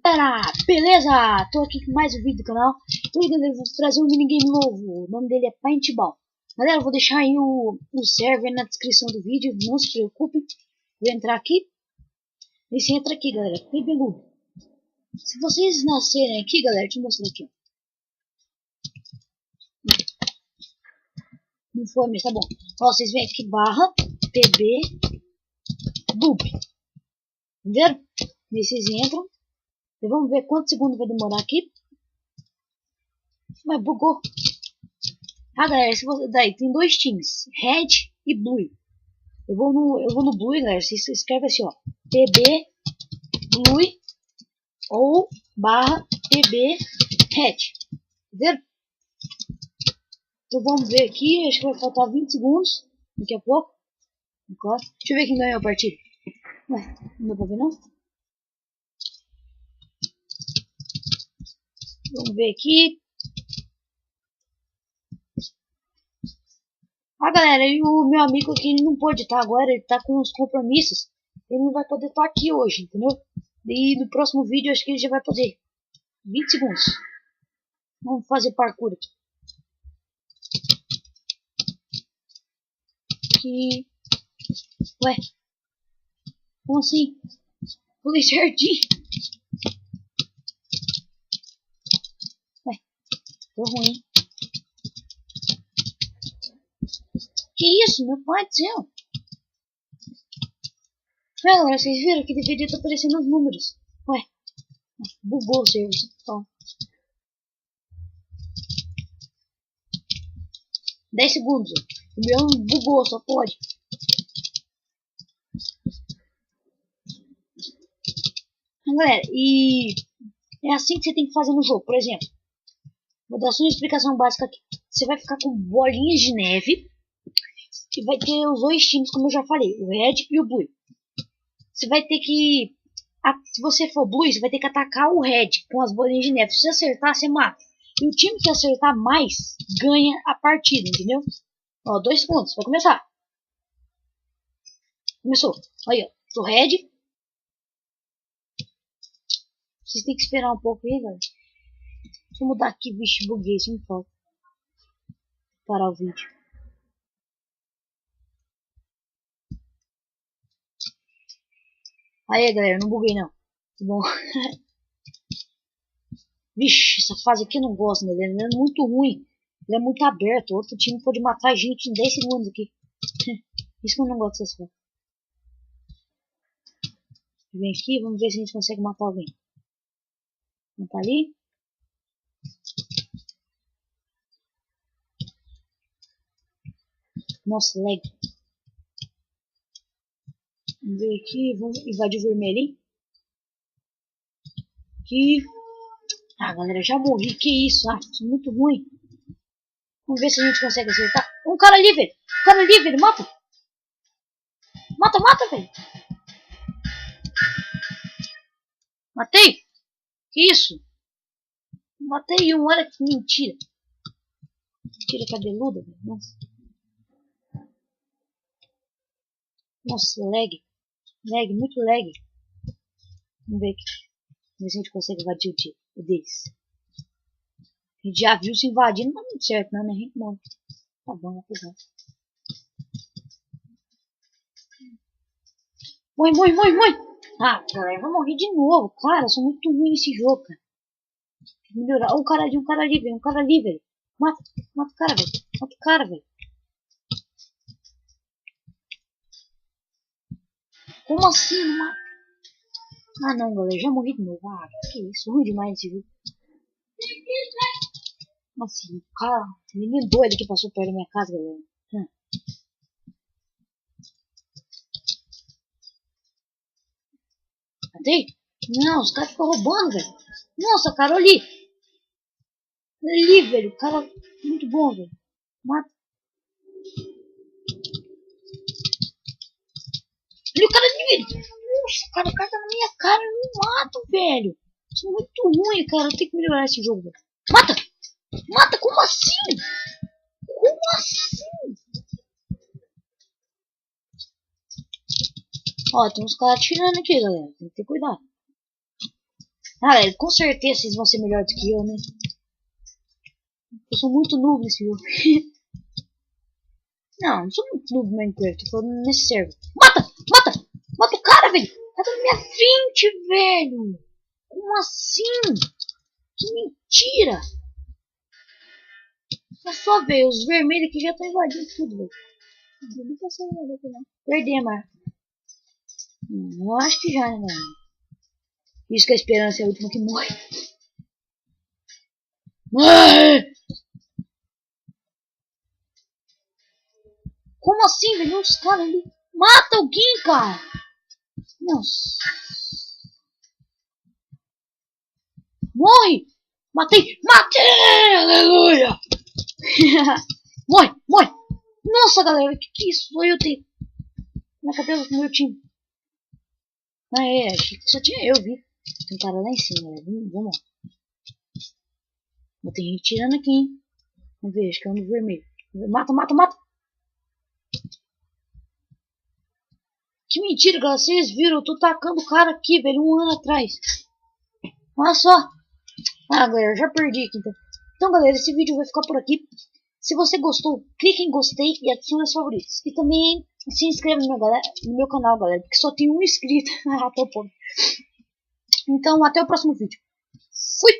Galera, beleza? Tô aqui com mais um vídeo do canal. Hoje, galera, vou trazer um minigame novo. O nome dele é Paintball. Galera, vou deixar aí o server na descrição do vídeo. Não se preocupem. Vou entrar aqui. E você entra aqui, galera. Peludo. Se vocês nascerem aqui, galera, deixa eu mostrar aqui. Não foi, mas tá bom. Ó, vocês vêm aqui, barra, pb, dub. Entenderam? E vocês entram. E vamos ver quantos segundos vai demorar aqui. Mas bugou. Ah, galera, se você, daí tem dois times, Red e Blue. Eu vou no Blue, galera. Você escreve assim, ó, pb Blue ou barra pb Red. Entendeu? Então vamos ver aqui. Acho que vai faltar 20 segundos. Daqui a pouco. Agora. Deixa eu ver quem ganhou a partida. Ué, não dá pra ver não? Vamos ver aqui. Ah, galera, e o meu amigo aqui, ele não pôde estar agora, ele tá com uns compromissos. Ele não vai poder estar aqui hoje, entendeu? E no próximo vídeo, acho que ele já vai poder. 20 segundos. Vamos fazer parkour aqui. Aqui. Ué. Como assim? Pulei certinho. Ué. Tô ruim. Que isso, meu pai do céu? Ué, galera, vocês viram que deveria estar aparecendo os números. Ué. Bugou o serviço. Ó. 10 segundos. O meu bugou, só pode. Galera, e é assim que você tem que fazer no jogo. Por exemplo, vou dar só uma explicação básica aqui. Você vai ficar com bolinhas de neve e vai ter os dois times, como eu já falei, o Red e o Blue. Você vai ter que, se você for Blue, você vai ter que atacar o Red com as bolinhas de neve. Se você acertar, você mata. E o time que acertar mais ganha a partida, entendeu? Ó, 2 segundos, vai começar. Começou. Aí, ó, sou Red. Vocês têm que esperar um pouco aí, galera. Deixa eu mudar aqui, vixe, buguei, isso me falta. Parar o vídeo. Aí, galera, não buguei não. Tá bom. Vixe, essa fase aqui eu não gosto, né? Ele é muito ruim. Ele é muito aberto. Outro time pode matar a gente em 10 segundos aqui. Isso que eu não gosto dessas fases. Vem aqui, vamos ver se a gente consegue matar alguém. Não tá ali? Nossa, lag. Vamos ver aqui, vamos invadir o vermelho, hein? Aqui. Ah, galera, já morri. Que isso? Ah, isso é muito ruim. Vamos ver se a gente consegue acertar. Um cara ali, velho. Um cara ali, velho. Mata. Mata, mata, velho. Matei. Que isso? Matei um. Olha que mentira. Mentira cabeluda, velho. Nossa. Nossa, lag. Lag, muito lag. Vamos ver aqui. Vamos ver se a gente consegue invadir o deles. A gente já viu se invadindo, não tá muito certo, não, né? A gente morre. Tá bom, apesar. Morre, morre, morre, morre! Ah, galera, eu vou morrer de novo. Cara, eu sou muito ruim nesse jogo, cara. Tem que melhorar. Oh, um cara ali, velho. Um cara ali, velho. Mata, mata o cara, velho. Mata o cara, velho. Como assim, não mata? Ah, não, galera, já morri de novo. Ah, que isso, ruim demais esse jogo. Nossa, cara, menino doido que passou perto da minha casa, galera. Matei? Não, os caras ficam roubando, velho. Nossa, cara, ali. Ali, velho. O cara, muito bom, velho. Mata. Ali o cara ali, velho. Nossa, cara, o cara tá na minha cara. Eu não mato, velho. Isso é muito ruim, cara. Eu tenho que melhorar esse jogo, velho. Mata! Mata, como assim? Como assim? Ó, tem uns caras atirando aqui, galera. Tem que ter cuidado. Ah, galera, com certeza vocês vão ser melhores do que eu, né? Eu sou muito noob nesse jogo. Não sou muito noob no Minecraft, tô falando nesse server. Mata! Mata! Mata o cara, velho! Tá na minha frente, velho! Como assim? Que mentira! Olha só, velho, os vermelhos aqui já estão invadindo tudo, velho. Não tá saindo nada aqui, não. Perdi a marca. Eu acho que já, né, mano? Isso que a esperança é a última que morre. Como assim, velho? Os caras ali. Mata alguém, cara! Nossa. Morre! Matei! Matei! Aleluia! Morre! Morre! Nossa, galera, que isso? Eu tenho. Mas cadê o meu time? Ah, é, achei que só tinha eu, vi. Tem um cara lá em cima, né? Vamos lá. Tem gente tirando aqui, hein? Vamos ver, acho que é um do vermelho. Mata, mata, mata! Que mentira, galera. Vocês viram? Eu tô tacando o cara aqui, velho, um ano atrás. Olha só. Ah, galera, já perdi aqui, então. Então, galera, esse vídeo vai ficar por aqui. Se você gostou, clique em gostei e adicione aos favoritos. E também se inscreva no meu canal, galera, porque só tem um inscrito. Ah, tô pobre. Então, até o próximo vídeo. Fui!